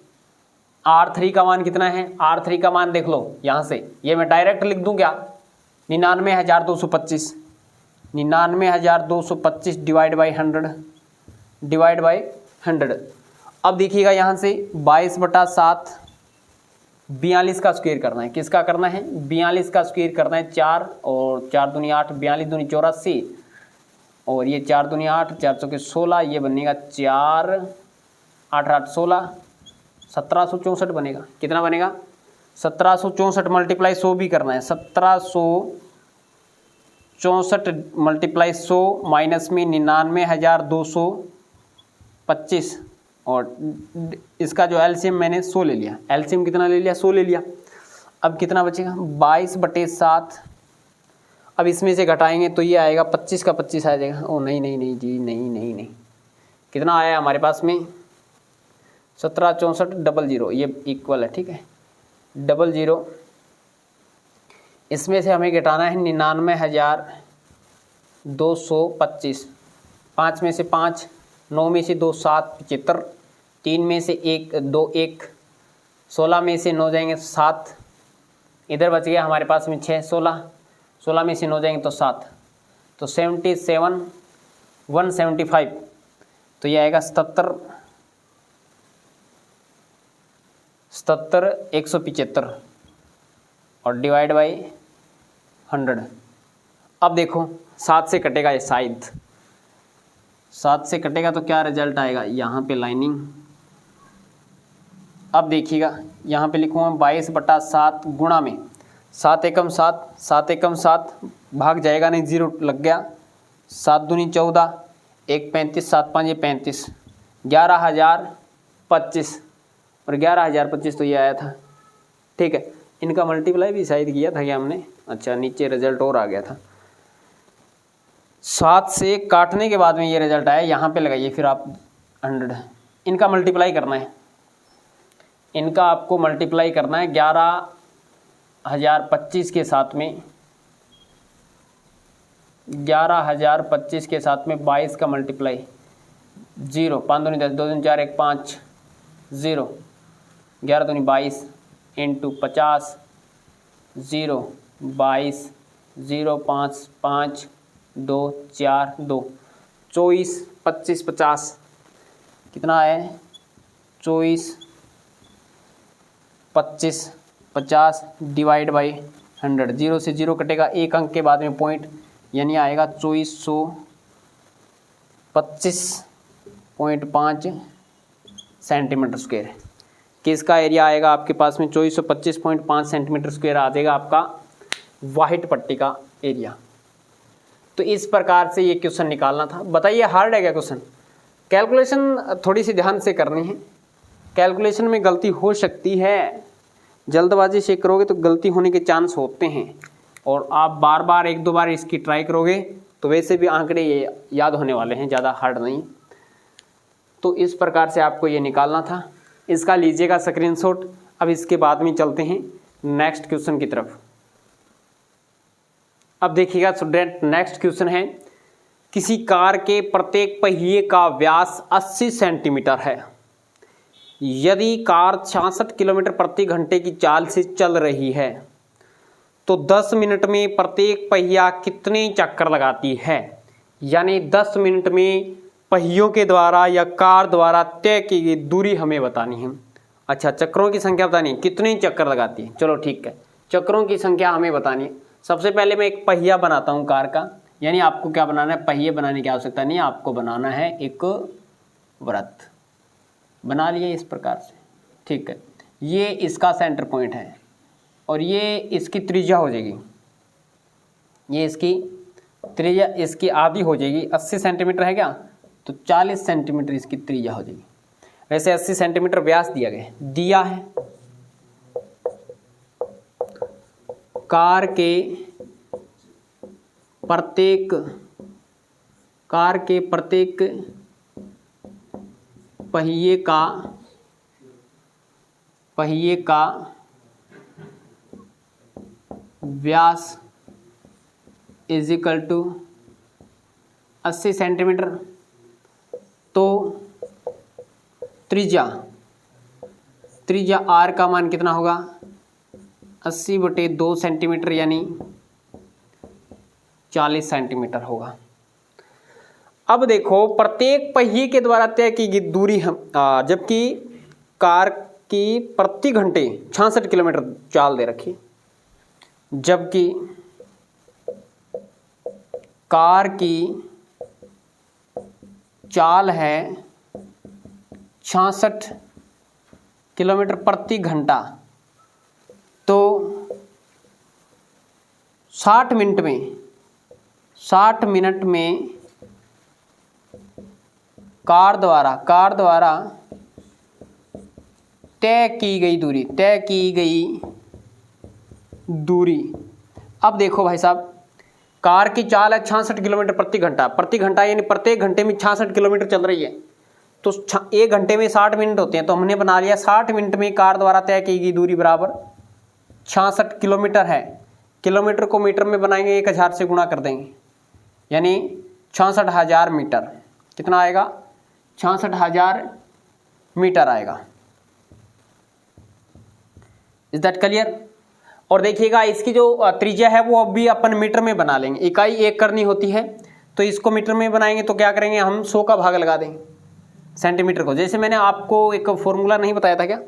S1: R3 का मान कितना है, R3 का मान देख लो यहाँ से, ये मैं डायरेक्ट लिख दूँ क्या, 99,225, 99,225 डिवाइड बाई 100, डिवाइड बाई 100। अब देखिएगा यहाँ से 22/7 42 का स्क्वायर करना है। किसका करना है? 42 का स्क्वायर करना है। 4 और 4 दूनी 8, 42 दूनी 84 और ये 4 दूनी 8, 4 चौके 16, ये बनेगा 4 8 8 16, 1764 बनेगा। कितना बनेगा 1764 मल्टीप्लाई 100 भी करना है। 1764 मल्टीप्लाई 100 माइनस में 99,225 और इसका जो एलसीएम मैंने 100 ले लिया। एलसीएम कितना ले लिया? 100 ले लिया। अब कितना बचेगा 22/7। अब इसमें से घटाएंगे तो ये आएगा 25 का 25 आ जाएगा। ओ नहीं नहीं नहीं जी, नहीं नहीं नहीं, कितना आया हमारे पास में 1764 ये इक्वल है। ठीक है, 00 इसमें से हमें घटाना है 99,225। 5 में से 5, 9 में से 2 7 75, 3 में से 1 2 1, 16 में से 9 जाएंगे 7, इधर बच गया हमारे पास में 6 16, 16 में से 9 जाएंगे तो 7, तो 77 175, तो ये आएगा 77 175 और डिवाइड बाई 100। अब देखो 7 से कटेगा ये, शायद 7 से कटेगा तो क्या रिजल्ट आएगा, यहाँ पे लाइनिंग। अब देखिएगा यहाँ पे लिखूँगा 22/7 गुणा में 7 एकम 7, 7 एकम 7 भाग जाएगा नहीं, 0 लग गया, 7 दूनी 14, 1 35, 7 5 35, 11,025 और 11,025 तो ये आया था। ठीक है, इनका मल्टीप्लाई भी शायद किया था क्या हमने? अच्छा, नीचे रिजल्ट और आ गया था। 7 से काटने के बाद में ये रिजल्ट आया, यहाँ पे लगाइए फिर आप 100। इनका मल्टीप्लाई करना है, इनका आपको मल्टीप्लाई करना है 11,025 के साथ में, 11,025 के साथ में 22 का मल्टीप्लाई, 0 5 दूनी 10, 2 दूनी 4, 1 5 0, 11 दूनी 22 इंटू 50, 0 22 0 5 5 2 4 2, 24 25 50, कितना है 24 25 50 डिवाइड बाई 100। 0 से 0 कटेगा, एक अंक के बाद में पॉइंट, यानी आएगा 2425.5 सेंटीमीटर स्क्वायर। किसका एरिया आएगा आपके पास में 2425.5 सेंटीमीटर स्क्वायर आ जाएगा आपका वाइट पट्टी का एरिया। तो इस प्रकार से ये क्वेश्चन निकालना था। बताइए हार्ड है क्या क्वेश्चन? कैलकुलेशन थोड़ी सी ध्यान से करनी है, कैलकुलेशन में गलती हो सकती है, जल्दबाजी से करोगे तो गलती होने के चांस होते हैं, और आप बार बार 1-2 बार इसकी ट्राई करोगे तो वैसे भी आंकड़े ये याद होने वाले हैं, ज़्यादा हार्ड नहीं। तो इस प्रकार से आपको ये निकालना था, इसका लीजिएगा स्क्रीनशॉट। अब इसके बाद में चलते हैं नेक्स्ट क्वेश्चन की तरफ। अब देखिएगा स्टूडेंट, नेक्स्ट क्वेश्चन है किसी कार के प्रत्येक पहिए का व्यास 80 सेंटीमीटर है। यदि कार 66 किलोमीटर प्रति घंटे की चाल से चल रही है तो 10 मिनट में प्रत्येक पहिया कितने चक्कर लगाती है। यानी 10 मिनट में पहियों के द्वारा या कार द्वारा तय की गई दूरी हमें बतानी है। अच्छा, चक्रों की संख्या बतानी है, कितने चक्कर लगाती है। चलो ठीक है, चक्रों की संख्या हमें बतानी है। सबसे पहले मैं एक पहिया बनाता हूँ कार का, यानी आपको क्या बनाना है, पहिए बनाने की आवश्यकता नहीं है, आपको बनाना है एक वृत्त। बना लिया इस प्रकार से, ठीक है। ये इसका सेंटर पॉइंट है और ये इसकी त्रिज्या हो जाएगी, ये इसकी त्रिज्या इसकी आधी हो जाएगी। 80 सेंटीमीटर है क्या, तो 40 सेंटीमीटर इसकी त्रिज्या हो जाएगी। वैसे 80 सेंटीमीटर व्यास दिया दिया है। कार के प्रत्येक पहिए का व्यास इज इक्वल टू 80 सेंटीमीटर। तो त्रिज्या आर का मान कितना होगा, 80/2 सेंटीमीटर यानी 40 सेंटीमीटर होगा। अब देखो, प्रत्येक पहिए के द्वारा तय की गई दूरी जबकि कार की प्रति घंटे 66 किलोमीटर चाल दे रखी, जबकि कार की चाल है 66 किलोमीटर प्रति घंटा, तो 60 मिनट में कार द्वारा तय की गई दूरी। अब देखो भाई साहब, कार की चाल है 66 किलोमीटर प्रति घंटा यानी प्रत्येक घंटे में 66 किलोमीटर चल रही है, तो 1 घंटे में 60 मिनट होते हैं। तो हमने बना लिया 60 मिनट में कार द्वारा तय की गई दूरी बराबर 66 किलोमीटर है। किलोमीटर को मीटर में बनाएंगे, 1000 से गुणा कर देंगे, यानी 66,000 मीटर। कितना आएगा, 66,000 मीटर आएगा। Is that clear. और देखिएगा, इसकी जो त्रिज्या है वो अब भी अपन मीटर में बना लेंगे। इकाई 1 करनी होती है, तो इसको मीटर में बनाएंगे तो क्या करेंगे, हम 100 का भाग लगा देंगे सेंटीमीटर को। जैसे मैंने आपको एक फॉर्मूला नहीं बताया था क्या,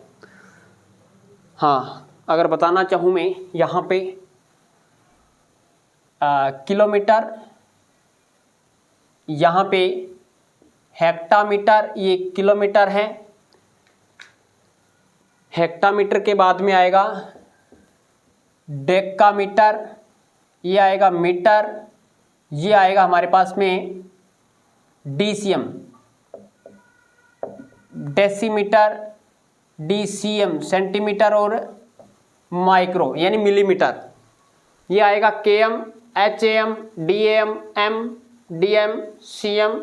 S1: हाँ, अगर बताना चाहूँ मैं यहाँ पे किलोमीटर, यहाँ पे हेक्टामीटर, ये किलोमीटर है, हेक्टामीटर के बाद में आएगा डेकामीटर, ये आएगा मीटर, ये आएगा हमारे पास में डीसीएम, डेसीमीटर, डीसीएम सेंटीमीटर, और माइक्रो यानी मिलीमीटर, ये आएगा KM, HM, DM, M, DM, CM,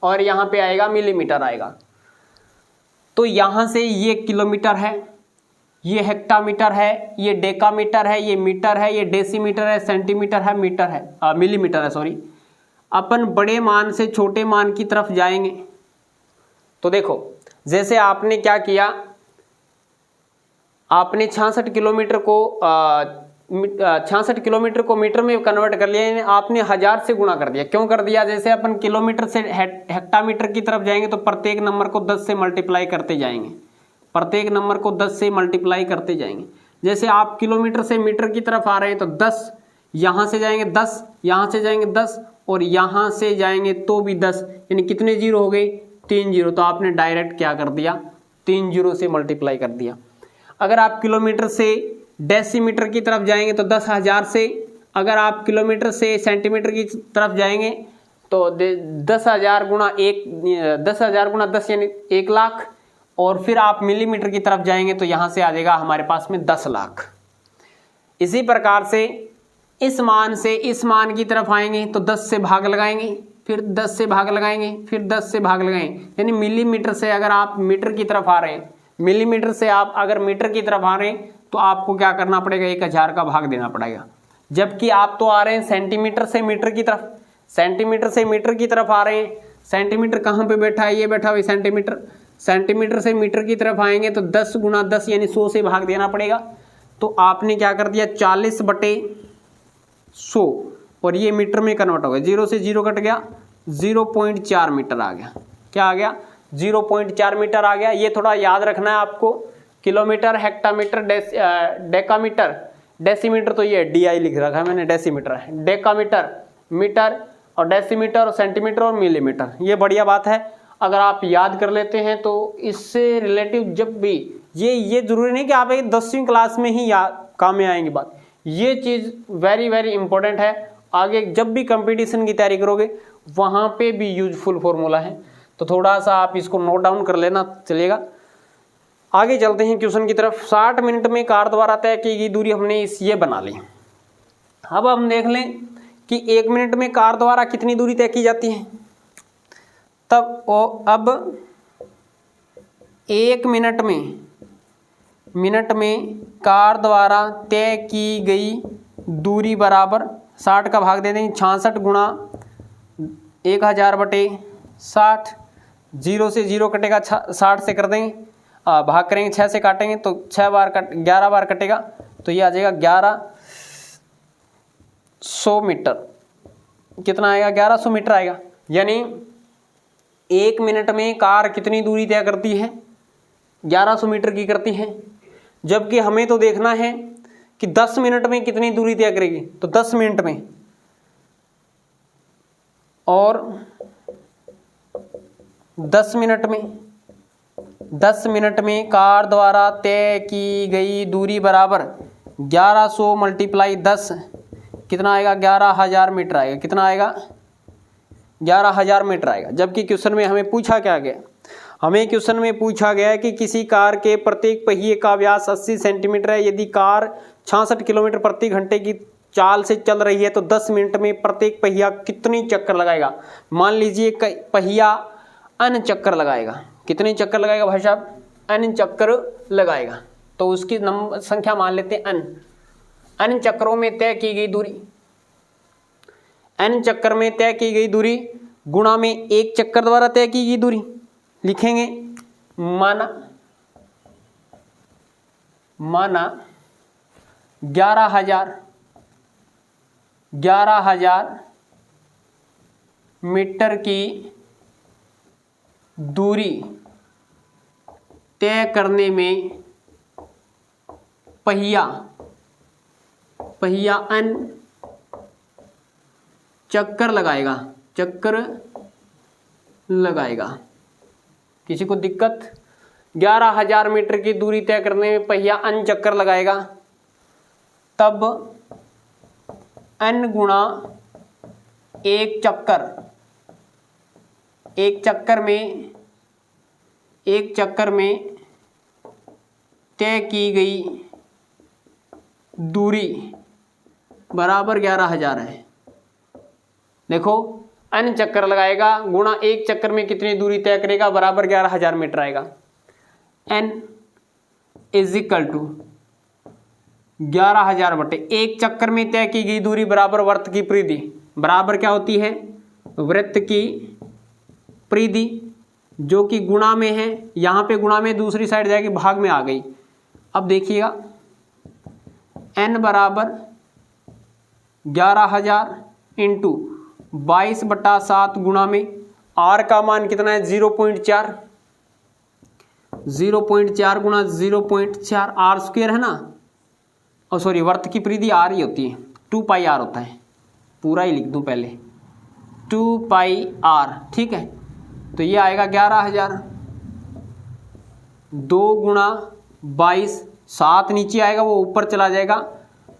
S1: और यहाँ पे आएगा मिलीमीटर आएगा। तो यहाँ से ये किलोमीटर है, ये हेक्टामीटर है, ये डेकामीटर है, ये मीटर है, ये डेसीमीटर है, सेंटीमीटर है, मीटर है, मिलीमीटर है, सॉरी। अपन बड़े मान से छोटे मान की तरफ जाएंगे तो देखो, जैसे आपने क्या किया, आपने 66 किलोमीटर को मीटर में कन्वर्ट कर लिया, यानी आपने 1000 से गुणा कर दिया। क्यों कर दिया, जैसे अपन किलोमीटर से हेक्टामीटर की तरफ जाएंगे तो प्रत्येक नंबर को 10 से मल्टीप्लाई करते जाएंगे, प्रत्येक नंबर को 10 से मल्टीप्लाई करते जाएंगे। जैसे आप किलोमीटर से मीटर की तरफ आ रहे हैं तो 10 यहाँ से जाएंगे, 10 यहाँ से जाएंगे, 10 और यहाँ से जाएंगे तो भी 10, यानी कितने जीरो हो गए, 3 जीरो। तो आपने डायरेक्ट क्या कर दिया, 3 जीरो से मल्टीप्लाई कर दिया। अगर आप किलोमीटर से डेसीमीटर की तरफ जाएंगे तो 10,000 से, अगर आप किलोमीटर से सेंटीमीटर की तरफ जाएंगे तो 10,000 गुणा 10 यानी 1 लाख, और फिर आप मिलीमीटर की तरफ जाएंगे तो यहाँ से आ जाएगा हमारे पास में 10 लाख। इसी प्रकार से इस मान से इस मान की तरफ आएंगे तो 10 से भाग लगाएंगे, फिर 10 से भाग लगाएंगे, फिर 10 से भाग लगाएंगे, यानी मिलीमीटर से अगर आप मीटर की तरफ आ रहे हैं, मिलीमीटर से आप अगर मीटर की तरफ आ रहे हैं तो आपको क्या करना पड़ेगा, 1000 का भाग देना पड़ेगा। जबकि आप तो आ रहे हैं सेंटीमीटर से मीटर की तरफ, सेंटीमीटर से मीटर की तरफ आ रहे हैं। सेंटीमीटर कहाँ पे बैठा है, ये बैठा हुआ सेंटीमीटर। सेंटीमीटर से मीटर की तरफ आएंगे तो 10 गुना 10 यानी 100 से भाग देना पड़ेगा। तो आपने क्या कर दिया 40/100 और ये मीटर में कन्वर्ट हो गया, 0 से 0 कट गया, 0.4 मीटर आ गया। क्या आ गया 0.4 मीटर आ गया। ये थोड़ा याद रखना है आपको, किलोमीटर, हेक्टामीटर, डेकामीटर, डेसीमीटर तो ये DI लिख रखा है मैंने, डेसीमीटर है, डेकामीटर, मीटर और डेसीमीटर और सेंटीमीटर और मिलीमीटर। ये बढ़िया बात है, अगर आप याद कर लेते हैं तो इससे रिलेटिव जब भी ये जरूरी नहीं कि आप एक 10वीं क्लास में ही काम में आएंगी बात, ये चीज़ वेरी वेरी इंपॉर्टेंट है। आगे जब भी कंपटीशन की तैयारी करोगे वहाँ पे भी यूजफुल फॉर्मूला है, तो थोड़ा सा आप इसको नोट डाउन कर लेना चलेगा। आगे चलते हैं क्वेश्चन की तरफ। 60 मिनट में कार द्वारा तय की गई दूरी हमने ये बना ली। अब हम देख लें कि 1 मिनट में कार द्वारा कितनी दूरी तय की जाती है। अब 1 मिनट में कार द्वारा तय की गई दूरी बराबर 60 का भाग दे देंगे, 66 गुणा 1000/60, 0 से 0 कटेगा, 60 से कर देंगे, भाग करेंगे 6 से काटेंगे तो 11 बार कटेगा, तो ये आ जाएगा 1100 मीटर। कितना आएगा 1100 मीटर आएगा। यानी 1 मिनट में कार कितनी दूरी तय करती है 1100 मीटर की करती है। जबकि हमें तो देखना है कि 10 मिनट में कितनी दूरी तय करेगी, तो 10 मिनट में, और 10 मिनट में कार द्वारा तय की गई दूरी बराबर 1100 × 10 कितना आएगा 11,000 मीटर आएगा। कितना आएगा 11,000 मीटर आएगा। जबकि क्वेश्चन में हमें पूछा क्या गया, हमें क्वेश्चन में पूछा गया है कि किसी कार के प्रत्येक पहिए का व्यास 80 सेंटीमीटर है। यदि कार 66 किलोमीटर प्रति घंटे की चाल से चल रही है तो 10 मिनट में प्रत्येक पहिया कितनी चक्कर लगाएगा। मान लीजिए पहिया n चक्कर लगाएगा। कितने चक्कर लगाएगा भाई साहब, n चक्कर लगाएगा। तो उसकी नंबर संख्या मान लेते हैं n चक्करों में तय की गई दूरी, n चक्कर में तय की गई दूरी गुणा में 1 चक्कर द्वारा तय की गई दूरी लिखेंगे। माना 11,000 मीटर की दूरी तय करने में पहिया n चक्कर लगाएगा। किसी को दिक्कत, 11,000 मीटर की दूरी तय करने में पहिया n चक्कर लगाएगा, तब n गुणा 1 चक्कर में तय की गई दूरी बराबर 11,000 है। देखो n चक्कर लगाएगा गुणा 1 चक्कर में कितनी दूरी तय करेगा बराबर 11,000 मीटर आएगा। n = 11,000/1 चक्कर में तय की गई दूरी बराबर वृत्त की परिधि। बराबर क्या होती है, वृत्त की परिधि, जो कि गुणा में है। यहाँ पे गुणा में दूसरी साइड जाएगी, भाग में आ गई। अब देखिएगा n बराबर 11,000 × 22/7 गुणा में r का मान कितना है 0.4, 0.4 गुणा 0.4 r² है ना, और सॉरी वृत्त की परिधि r ही होती है, 2πr होता है। पूरा ही लिख दूं पहले, 2πr, ठीक है। तो ये आएगा 11,000, 2 गुणा 22, 7 नीचे आएगा वो ऊपर चला जाएगा।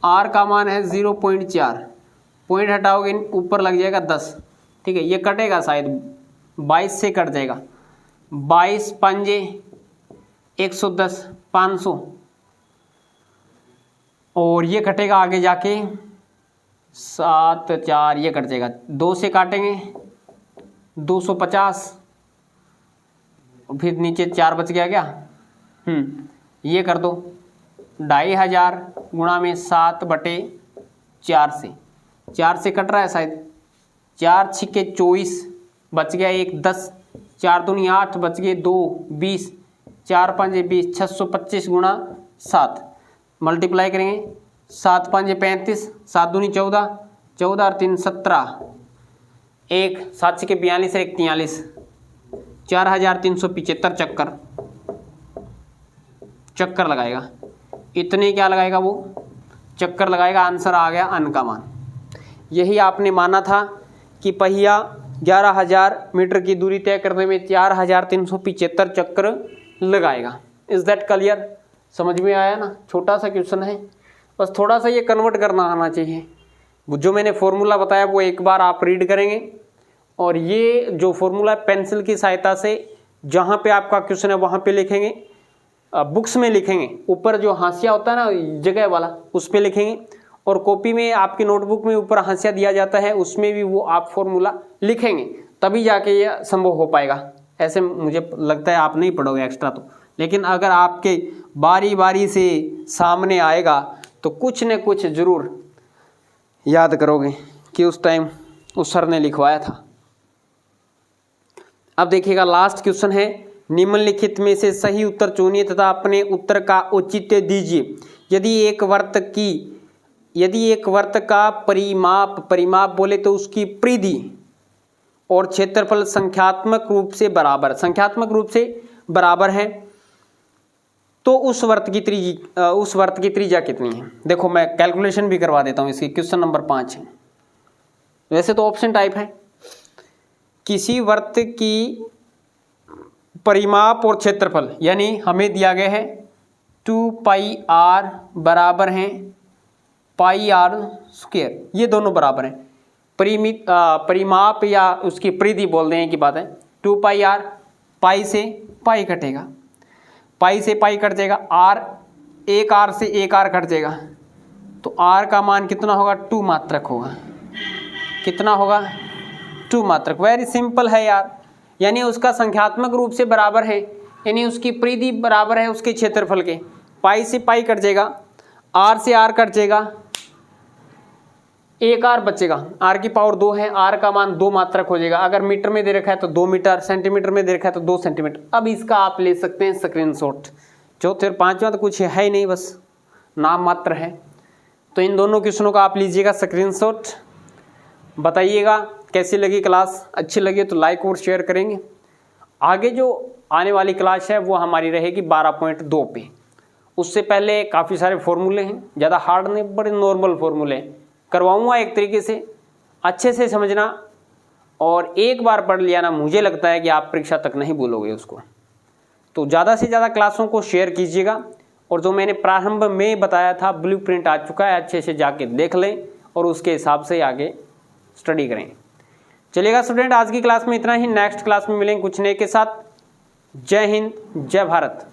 S1: r का मान है 0.4, पॉइंट हटाओगे ऊपर लग जाएगा 10, ठीक है। ये कटेगा शायद 22 से कट जाएगा, 22 पंजे 110, 500, और ये कटेगा आगे जाके 7 4, ये कट जाएगा, 2 से काटेंगे 250, फिर नीचे 4 बच गया क्या, ये कर दो 2,500 गुणा में 7/4 से, 4 से कट रहा है शायद, 4 छिके 24, बच गया 1 10, 4 दूनी 8, बच गए 2 20, 4 5 20, 625 गुणा 7 मल्टीप्लाई करेंगे, 7 5 35, 7 दूनी 14, 14 और 3 17, 1 7 छिके 42 और 1 43, 4375 चक्कर लगाएगा। इतने क्या लगाएगा वो चक्कर लगाएगा। आंसर आ गया अन का मान। यही आपने माना था कि पहिया 11,000 मीटर की दूरी तय करने में 4,375 चक्कर लगाएगा। Is that clear? समझ में आया ना? छोटा सा क्वेश्चन है, बस थोड़ा सा ये कन्वर्ट करना आना चाहिए। जो मैंने फॉर्मूला बताया वो एक बार आप रीड करेंगे, और ये जो फॉर्मूला पेंसिल की सहायता से जहाँ पे आपका क्वेश्चन है वहाँ पे लिखेंगे, बुक्स में लिखेंगे, ऊपर जो हाशिया होता है ना जगह वाला उस पर लिखेंगे, और कॉपी में आपकी नोटबुक में ऊपर हाशिया दिया जाता है उसमें भी वो आप फॉर्मूला लिखेंगे, तभी जाके ये संभव हो पाएगा। ऐसे मुझे लगता है आप नहीं पढ़ोगे एक्स्ट्रा तो, लेकिन अगर आपके बारी बारी से सामने आएगा तो कुछ न कुछ ज़रूर याद करोगे कि उस टाइम उस सर ने लिखवाया था। अब देखिएगा लास्ट क्वेश्चन है, निम्नलिखित में से सही उत्तर चुनिए तथा अपने उत्तर का औचित्य दीजिए। यदि एक वर्त का परिमाप बोले तो उसकी परिधि और क्षेत्रफल संख्यात्मक रूप से बराबर है तो उस वर्त की त्रिज्या कितनी है? देखो मैं कैलकुलेशन भी करवा देता हूँ इसकी। क्वेश्चन नंबर 5 है, वैसे तो ऑप्शन टाइप है। किसी वर्त की परिमाप और क्षेत्रफल, यानी हमें दिया गया है 2πr बराबर है πr², ये दोनों बराबर हैं। परिमाप या उसकी परिधि बोल दें की बात है 2πr, पाई से पाई कटेगा, पाई से पाई कट जाएगा, r एक r से एक r कट जाएगा, तो r का मान कितना होगा? 2 मात्रक होगा। कितना होगा? 2 मात्रक। वेरी सिंपल है यार, यानी उसका संख्यात्मक रूप से बराबर है, यानी उसकी परिधि बराबर है उसके क्षेत्रफल के। पाई से पाई कट जाएगा, r से r कट जाएगा, एक r बचेगा, r की पावर 2 है, r का मान 2 मात्रक हो जाएगा। अगर मीटर में दे रखा है तो 2 मीटर, सेंटीमीटर में दे रखा है तो 2 सेंटीमीटर। अब इसका आप ले सकते हैं स्क्रीनशॉट। चौथे और पांचवा तो कुछ है ही नहीं, बस नाम मात्र है। तो इन दोनों क्वेश्चनों का आप लीजिएगा स्क्रीनशॉट, बताइएगा कैसी लगी क्लास। अच्छी लगी तो लाइक और शेयर करेंगे। आगे जो आने वाली क्लास है वो हमारी रहेगी 12.2 पे। उससे पहले काफ़ी सारे फॉर्मूले हैं, ज़्यादा हार्ड नहीं, बड़े नॉर्मल फॉर्मूले करवाऊंगा। एक तरीके से अच्छे से समझना, और एक बार पढ़ लिया ना, मुझे लगता है कि आप परीक्षा तक नहीं भूलोगे उसको। तो ज़्यादा से ज़्यादा क्लासों को शेयर कीजिएगा, और जो मैंने प्रारंभ में बताया था ब्लूप्रिंट आ चुका है, अच्छे से जाके देख लें और उसके हिसाब से आगे स्टडी करें। चलिएगा स्टूडेंट, आज की क्लास में इतना ही। नेक्स्ट क्लास में मिलेंगे कुछ नए के साथ। जय हिंद, जय भारत।